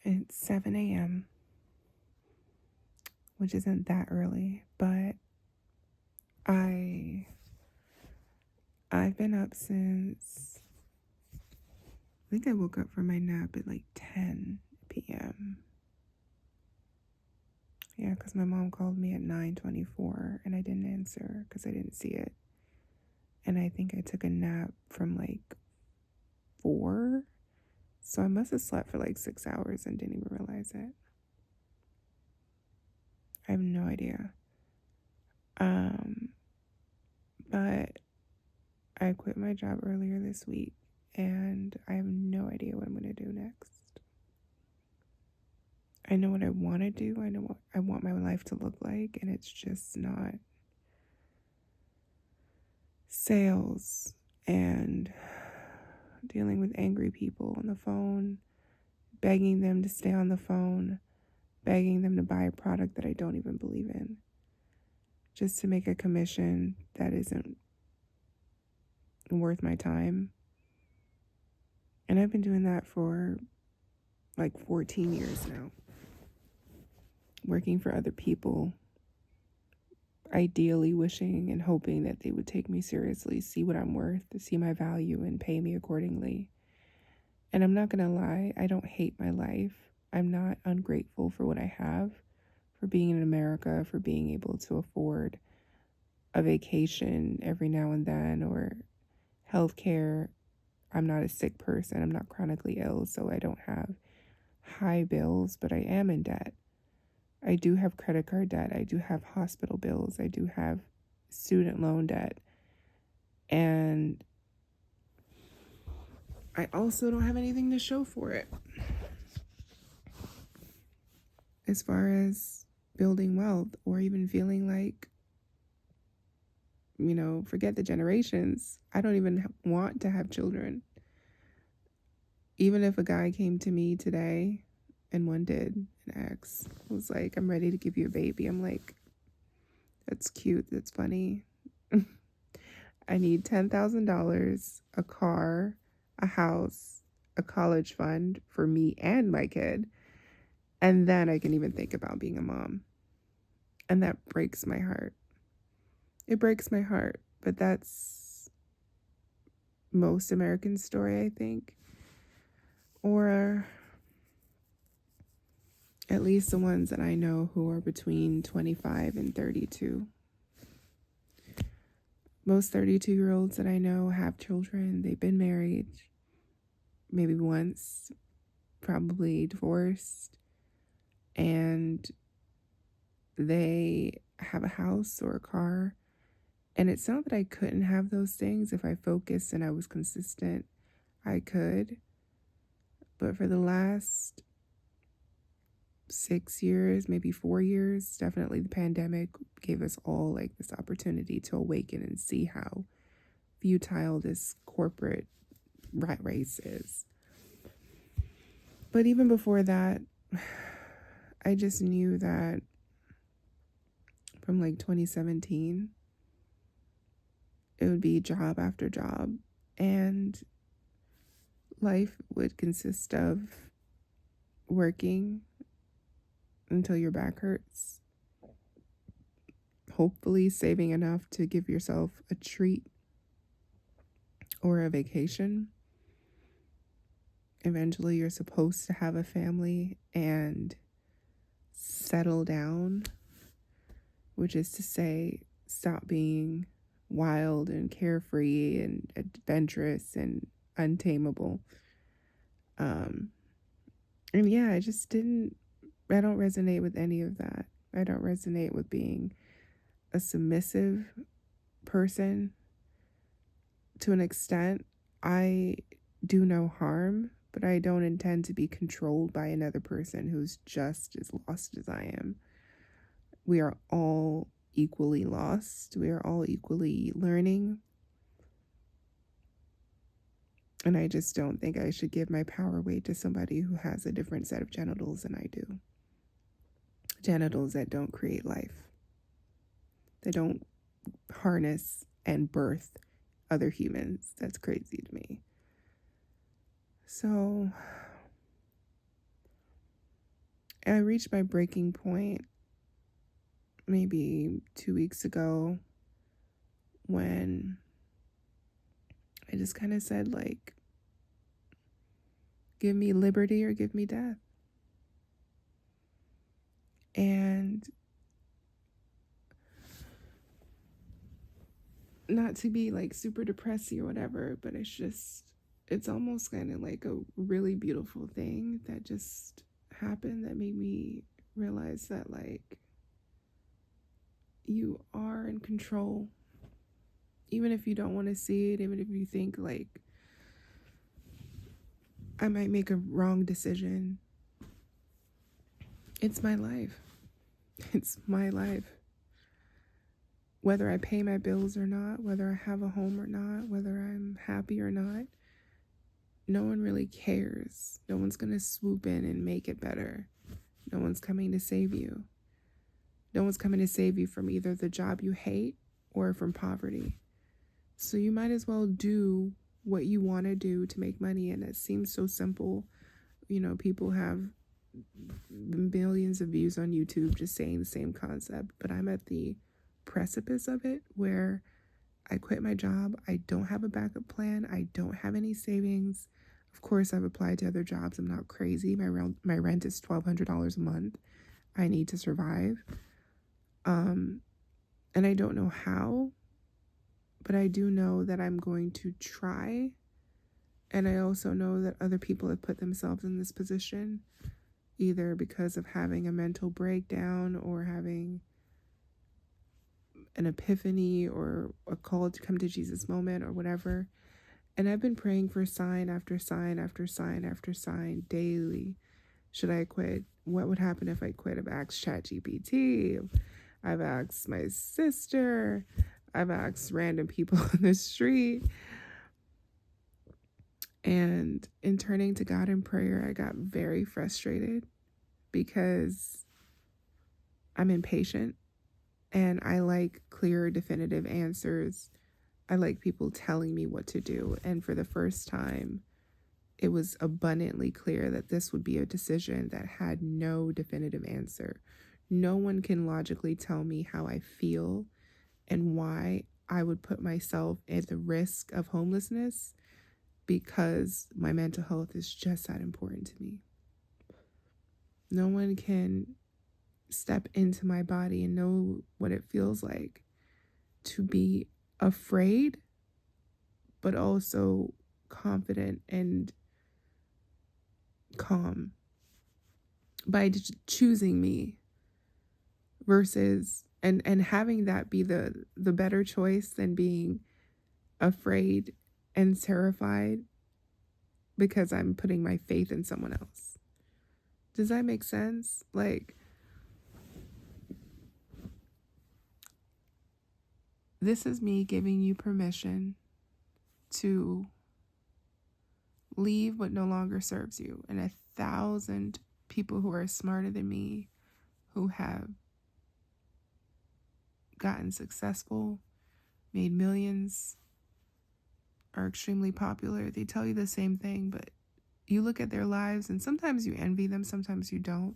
It's 7 a.m., which isn't that early, but I I've been up since I think I woke up from my nap at like 10 p.m. Yeah, because my mom called me at 9:24 and I didn't answer because I didn't see it. And I think I took a nap from like 4. So I must have slept for like 6 hours and didn't even realize it. I have no idea. But I quit my job earlier this week and I have no idea what I'm going to do next. I know what I want to do. I know what I want my life to look like, and it's just not sales and dealing with angry people on the phone, begging them to stay on the phone, begging them to buy a product that I don't even believe in, just to make a commission that isn't worth my time. And I've been doing that for like 14 years now, working for other people, ideally wishing and hoping that they would take me seriously, see what I'm worth, see my value, and pay me accordingly. And I'm not going to lie, I don't hate my life. I'm not ungrateful for what I have, for being in America, for being able to afford a vacation every now and then, or healthcare. I'm not a sick person. I'm not chronically ill, so I don't have high bills, but I am in debt. I do have credit card debt. I do have hospital bills. I do have student loan debt. And I also don't have anything to show for it. As far as building wealth or even feeling like, forget the generations. I don't even want to have children. Even if a guy came to me today, and one did, an ex, was like, I'm ready to give you a baby. I'm like, that's cute. That's funny. I need $10,000, a car, a house, a college fund for me and my kid. And then I can even think about being a mom. And that breaks my heart. It breaks my heart, but that's most Americans' story, I think. Or at least the ones that I know who are between 25 and 32. Most 32-year-olds that I know have children. They've been married maybe once, probably divorced, and they have a house or a car. And it's not that I couldn't have those things. If I focused and I was consistent, I could. But for the last 6 years, maybe 4 years, definitely the pandemic gave us all like this opportunity to awaken and see how futile this corporate rat race is. But even before that, I just knew that from like 2017, it would be job after job, and life would consist of working until your back hurts, hopefully saving enough to give yourself a treat or a vacation. Eventually, you're supposed to have a family and settle down, which is to say, stop being wild and carefree and adventurous and untamable. And yeah, I don't resonate with any of that. I don't resonate with being a submissive person. To an extent, I do no harm, but I don't intend to be controlled by another person who's just as lost as I am. We are all equally lost. We are all equally learning. And I just don't think I should give my power away to somebody who has a different set of genitals than I do. Genitals that don't create life. They don't harness and birth other humans. That's crazy to me. So And I reached my breaking point maybe 2 weeks ago when I just kind of said, like, give me liberty or give me death. And not to be like super depressy or whatever, but it's almost kind of like a really beautiful thing that just happened that made me realize that, like, you are in control. Even if you don't want to see it, even if you think, like, I might make a wrong decision, it's my life. It's my life. Whether I pay my bills or not, whether I have a home or not, whether I'm happy or not, no one really cares. No one's going to swoop in and make it better. No one's coming to save you. No one's coming to save you from either the job you hate or from poverty. So you might as well do what you want to do to make money. And it seems so simple. You know, people have millions of views on YouTube just saying the same concept. But I'm at the precipice of it where I quit my job. I don't have a backup plan. I don't have any savings. Of course, I've applied to other jobs. I'm not crazy. My rent is $1,200 a month. I need to survive. And I don't know how, but I do know that I'm going to try. And I also know that other people have put themselves in this position, either because of having a mental breakdown or having an epiphany or a call to come to Jesus moment or whatever. And I've been praying for sign after sign after sign after sign daily. Should I quit? What would happen if I quit? I've asked ChatGPT. I've asked my sister. I've asked random people on the street. And in turning to God in prayer, I got very frustrated because I'm impatient and I like clear, definitive answers. I like people telling me what to do. And for the first time, it was abundantly clear that this would be a decision that had no definitive answer. No one can logically tell me how I feel and why I would put myself at the risk of homelessness because my mental health is just that important to me. No one can step into my body and know what it feels like to be afraid, but also confident and calm by choosing me versus and having that be the better choice than being afraid and terrified because I'm putting my faith in someone else. Does that make sense? Like, this is me giving you permission to leave what no longer serves you. And 1,000 people who are smarter than me, who have gotten successful, made millions, are extremely popular, they tell you the same thing, but you look at their lives and sometimes you envy them, sometimes you don't.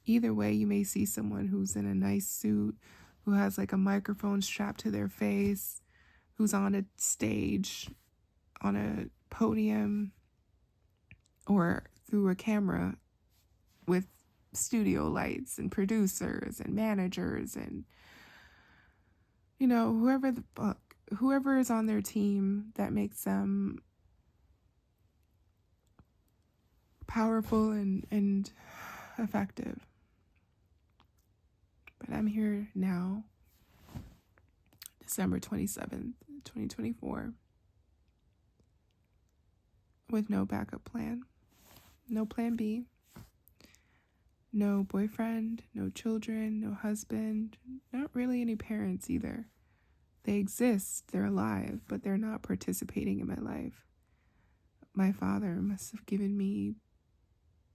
Either way, you may see someone who's in a nice suit, who has like a microphone strapped to their face, who's on a stage, on a podium, or through a camera with studio lights and producers and managers and, you know, whoever is on their team that makes them powerful and effective. But I'm here now, December 27th, 2024, with no backup plan, no plan B, no boyfriend, no children, no husband, not really any parents either. They exist, they're alive, but they're not participating in my life. My father must have given me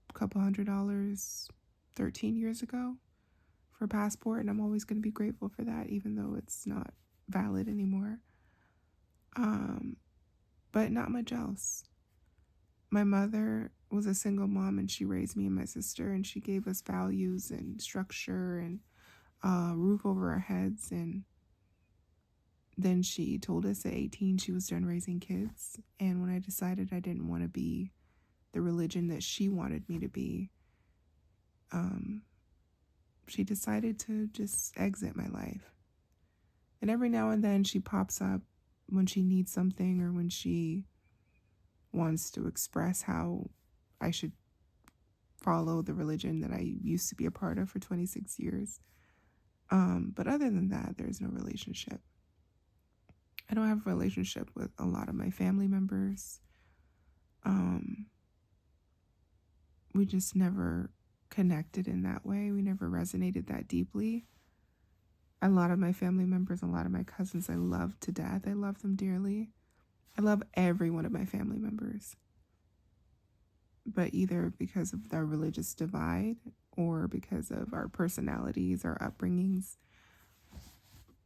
a couple $100 13 years ago for a passport, and I'm always going to be grateful for that, even though it's not valid anymore. But not much else. My mother was a single mom, and she raised me and my sister, and she gave us values and structure and a roof over our heads. And then she told us at 18 she was done raising kids. And when I decided I didn't want to be the religion that she wanted me to be, she decided to just exit my life. And every now and then she pops up when she needs something, or when she wants to express how I should follow the religion that I used to be a part of for 26 years. But other than that, there's no relationship. I don't have a relationship with a lot of my family members. We just never connected in that way. We never resonated that deeply. A lot of my family members, a lot of my cousins, I love to death. I love them dearly. I love every one of my family members. But either because of our religious divide or because of our personalities, our upbringings,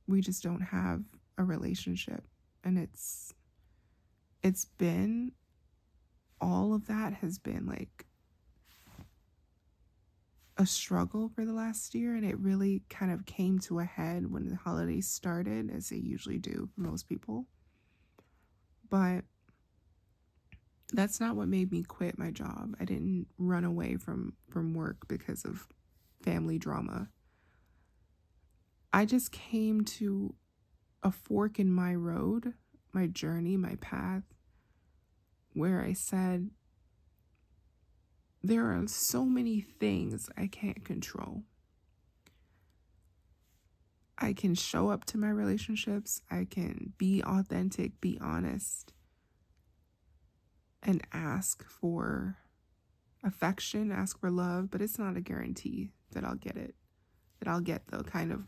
we just don't have a relationship. And it's been, all of that has been like a struggle for the last year, and it really kind of came to a head when the holidays started, as they usually do for most people. But that's not what made me quit my job. I didn't run away from work because of family drama. I just came to a fork in my road, my journey, my path, where I said, there are so many things I can't control. I can show up to my relationships. I can be authentic, be honest, and ask for affection, ask for love, but it's not a guarantee that I'll get it, that I'll get the kind of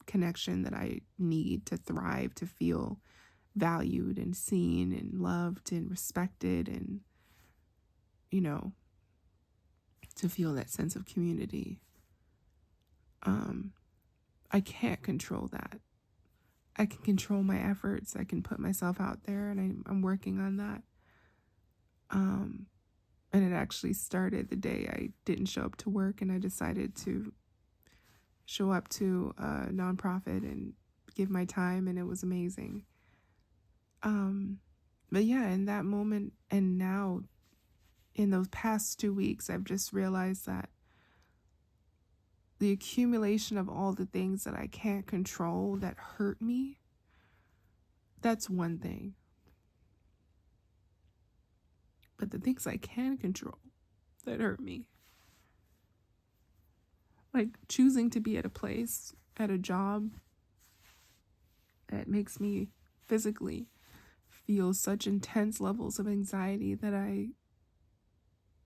connection that I need to thrive, to feel valued and seen and loved and respected, and, to feel that sense of community. I can't control that. I can control my efforts. I can put myself out there, and I'm working on that. And it actually started the day I didn't show up to work, and I decided to show up to a nonprofit and give my time, and it was amazing. But yeah, in that moment, and now in those past 2 weeks, I've just realized that the accumulation of all the things that I can't control that hurt me, that's one thing. But the things I can control that hurt me, like choosing to be at a place, at a job that makes me physically feel such intense levels of anxiety that I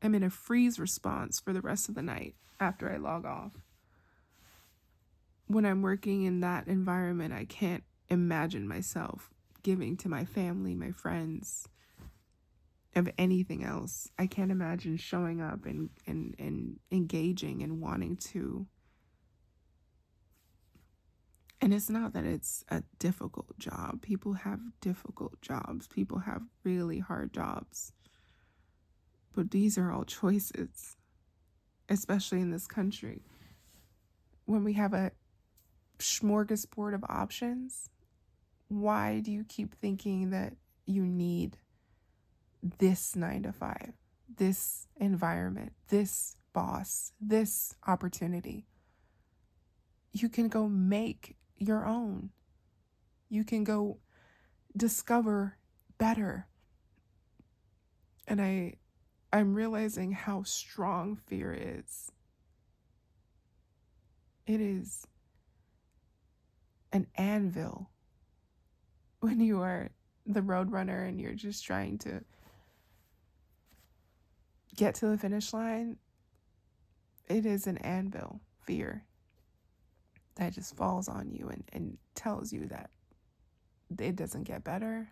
am in a freeze response for the rest of the night after I log off. When I'm working in that environment, I can't imagine myself giving to my family, my friends, of anything else. I can't imagine showing up and engaging and wanting to. And it's not that it's a difficult job. People have difficult jobs. People have really hard jobs. But these are all choices, especially in this country. When we have a smorgasbord of options, why do you keep thinking that you need this 9 to 5, this environment, this boss, this opportunity? You can go make your own. You can go discover better. And I'm realizing how strong fear is. It is an anvil when you are the roadrunner and you're just trying to get to the finish line. It is an anvil, fear, that just falls on you and tells you that it doesn't get better.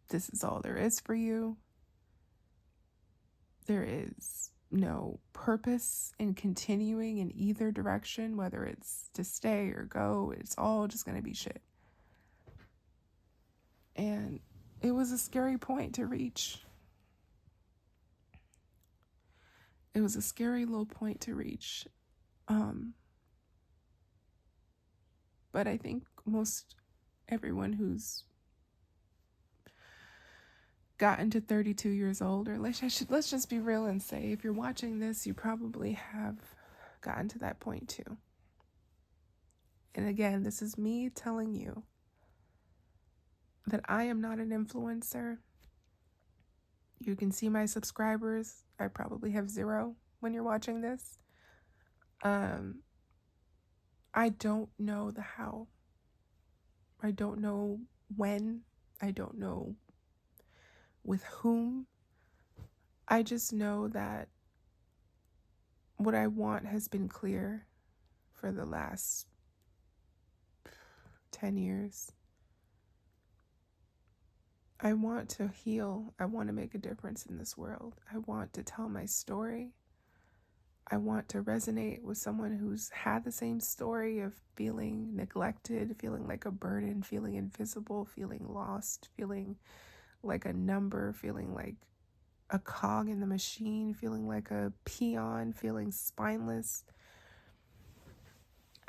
This is all there is for you. There is no purpose in continuing in either direction, whether it's to stay or go. It's all just going to be shit. And it was a scary point to reach. It was a scary little point to reach. But I think most everyone who's gotten to 32 years old, or let's just be real and say, if you're watching this, you probably have gotten to that point too. And again, this is me telling you that I am not an influencer. You can see my subscribers. I probably have 0 when you're watching this. I don't know the how. I don't know when. I don't know with whom. I just know that what I want has been clear for the last 10 years. I want to heal. I want to make a difference in this world. I want to tell my story. I want to resonate with someone who's had the same story of feeling neglected, feeling like a burden, feeling invisible, feeling lost, feeling like a number, feeling like a cog in the machine, feeling like a peon, feeling spineless.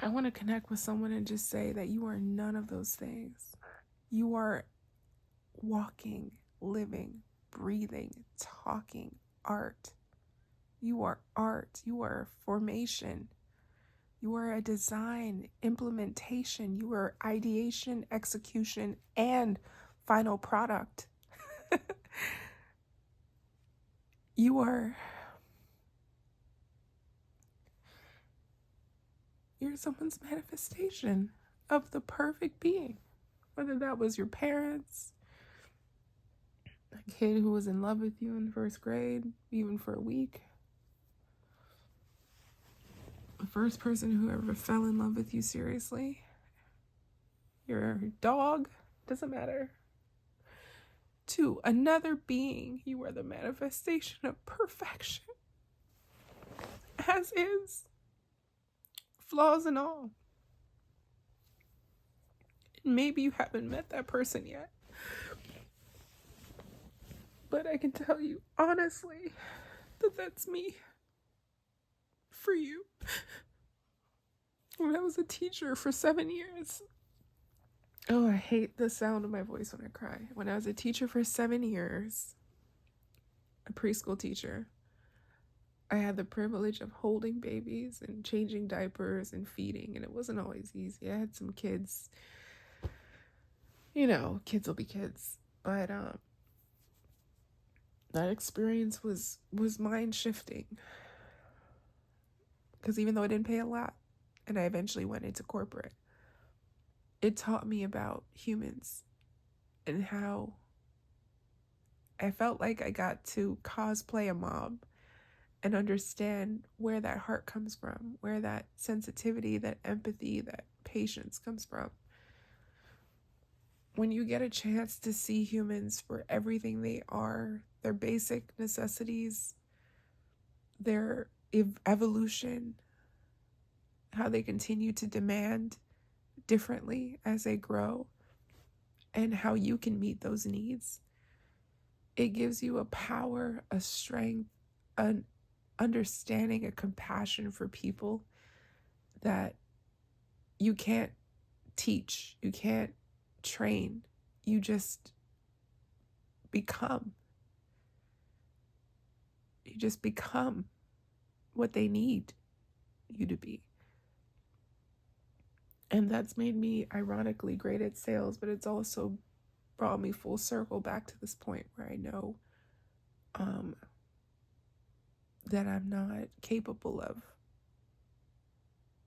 I want to connect with someone and just say that you are none of those things. You are walking, living, breathing, talking art. You are art. You are formation. You are a design, implementation. You are ideation, execution, and final product. You're someone's manifestation of the perfect being. Whether that was your parents, a kid who was in love with you in 1st grade, even for a week, the first person who ever fell in love with you seriously, your dog, doesn't matter, to another being. You are the manifestation of perfection, as is, flaws and all. Maybe you haven't met that person yet, but I can tell you honestly that that's me for you. When I was a teacher for 7 years, oh, I hate the sound of my voice when I cry. When I was a teacher for 7 years, a preschool teacher, I had the privilege of holding babies and changing diapers and feeding, and it wasn't always easy. I had some kids, kids will be kids, but that experience was mind shifting, because even though I didn't pay a lot and I eventually went into corporate, it taught me about humans and how I felt like I got to cosplay a mom and understand where that heart comes from, where that sensitivity, that empathy, that patience comes from. When you get a chance to see humans for everything they are, their basic necessities, their evolution, how they continue to demand differently as they grow, and how you can meet those needs, it gives you a power, a strength, an understanding, a compassion for people that you can't teach, you can't train, you just become. You just become what they need you to be. And that's made me ironically great at sales, but it's also brought me full circle back to this point where I know that I'm not capable of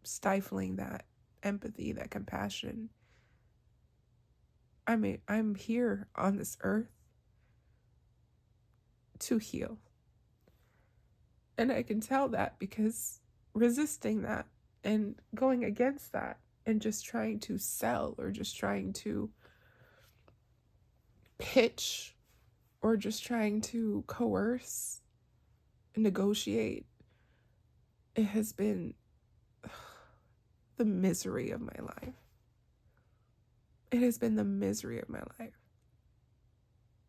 stifling that empathy, that compassion. I'm here on this earth to heal. And I can tell that because resisting that and going against that and just trying to sell or just trying to pitch or just trying to coerce and negotiate, it has been the misery of my life. It has been the misery of my life.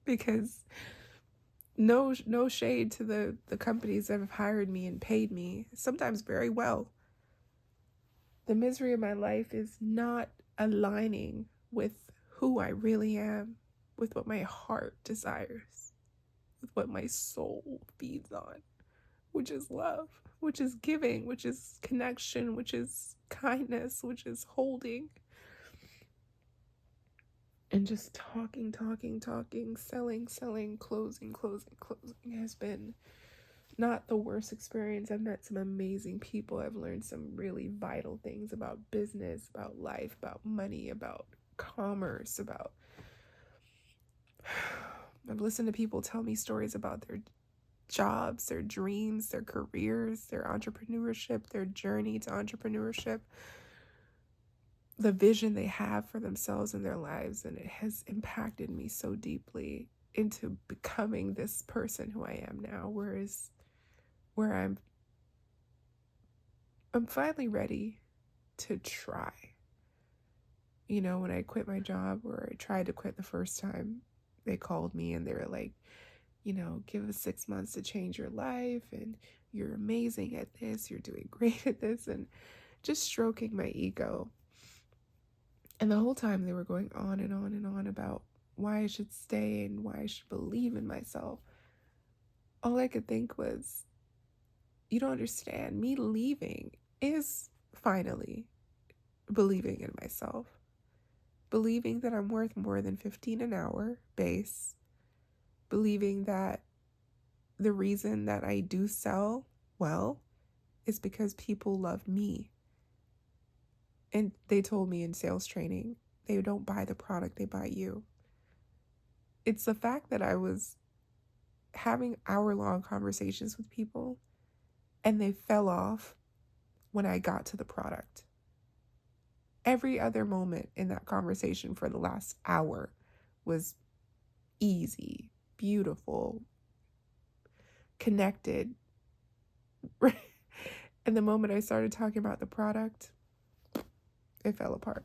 Because No shade to the companies that have hired me and paid me, sometimes very well. The misery of my life is not aligning with who I really am, with what my heart desires, with what my soul feeds on, which is love, which is giving, which is connection, which is kindness, which is holding. And just talking, selling, closing has been not the worst experience. I've met some amazing people. I've learned some really vital things about business, about life, about money, about commerce, about... I've listened to people tell me stories about their jobs, their dreams, their careers, their entrepreneurship, their journey to entrepreneurship, the vision they have for themselves and their lives. And it has impacted me so deeply into becoming this person who I am now, where I'm finally ready to try. You know, when I quit my job, or I tried to quit the first time, they called me and they were like, you know, give us 6 months to change your life, and you're amazing at this, you're doing great at this, and just stroking my ego. And the whole time they were going on and on and on about why I should stay and why I should believe in myself. All I could think was, you don't understand. Me leaving is finally believing in myself. Believing that I'm worth more than $15 an hour base. Believing that the reason that I do sell well is because people love me. And they told me in sales training, they don't buy the product, they buy you. It's the fact that I was having hour-long conversations with people and they fell off when I got to the product. Every other moment in that conversation for the last hour was easy, beautiful, connected. And the moment I started talking about the product, it fell apart.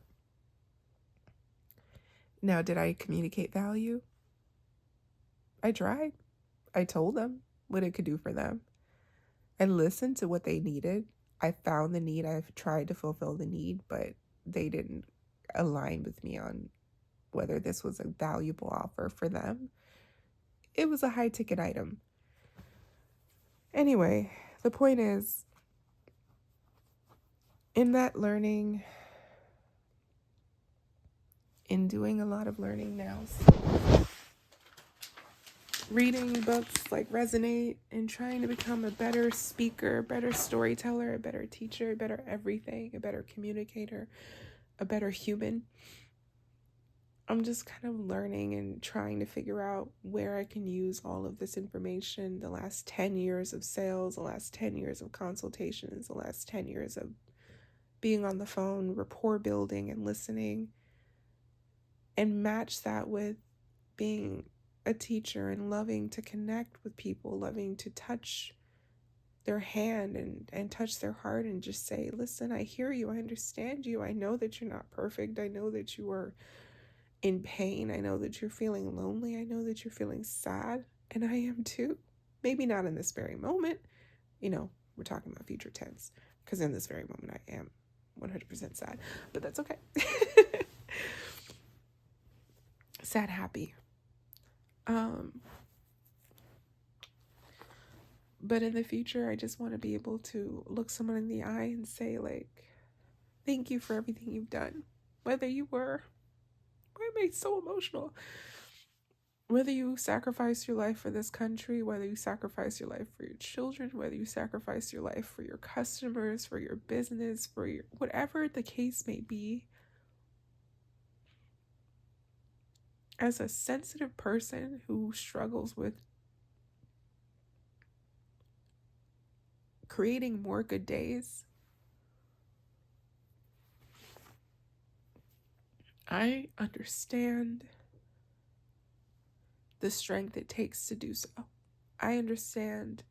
Now, did I communicate value? I tried. I told them what it could do for them. I listened to what they needed. I found the need. I've tried to fulfill the need, but they didn't align with me on whether this was a valuable offer for them. It was a high ticket item. Anyway, the point is, in that learning, in doing a lot of learning now, reading books like Resonate and trying to become a better speaker, better storyteller, a better teacher, a better everything, a better communicator, a better human. I'm just kind of learning and trying to figure out where I can use all of this information, the last 10 years of sales, the last 10 years of consultations, the last 10 years of being on the phone, rapport building and listening, and match that with being a teacher and loving to connect with people, loving to touch their hand and touch their heart and just say, listen, I hear you, I understand you, I know that you're not perfect, I know that you are in pain, I know that you're feeling lonely, I know that you're feeling sad, and I am too. Maybe not in this very moment, you know, we're talking about future tense, because in this very moment I am 100% sad, but that's okay. Sad, happy. But in the future, I just want to be able to look someone in the eye and say, like, thank you for everything you've done. Whether you were, why am I so emotional? Whether you sacrificed your life for this country, whether you sacrificed your life for your children, whether you sacrificed your life for your customers, for your business, for your, whatever the case may be, as a sensitive person who struggles with creating more good days, I understand the strength it takes to do so. I understand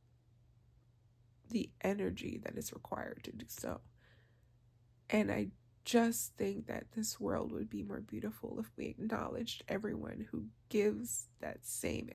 the energy that is required to do so. And I just think that this world would be more beautiful if we acknowledged everyone who gives that same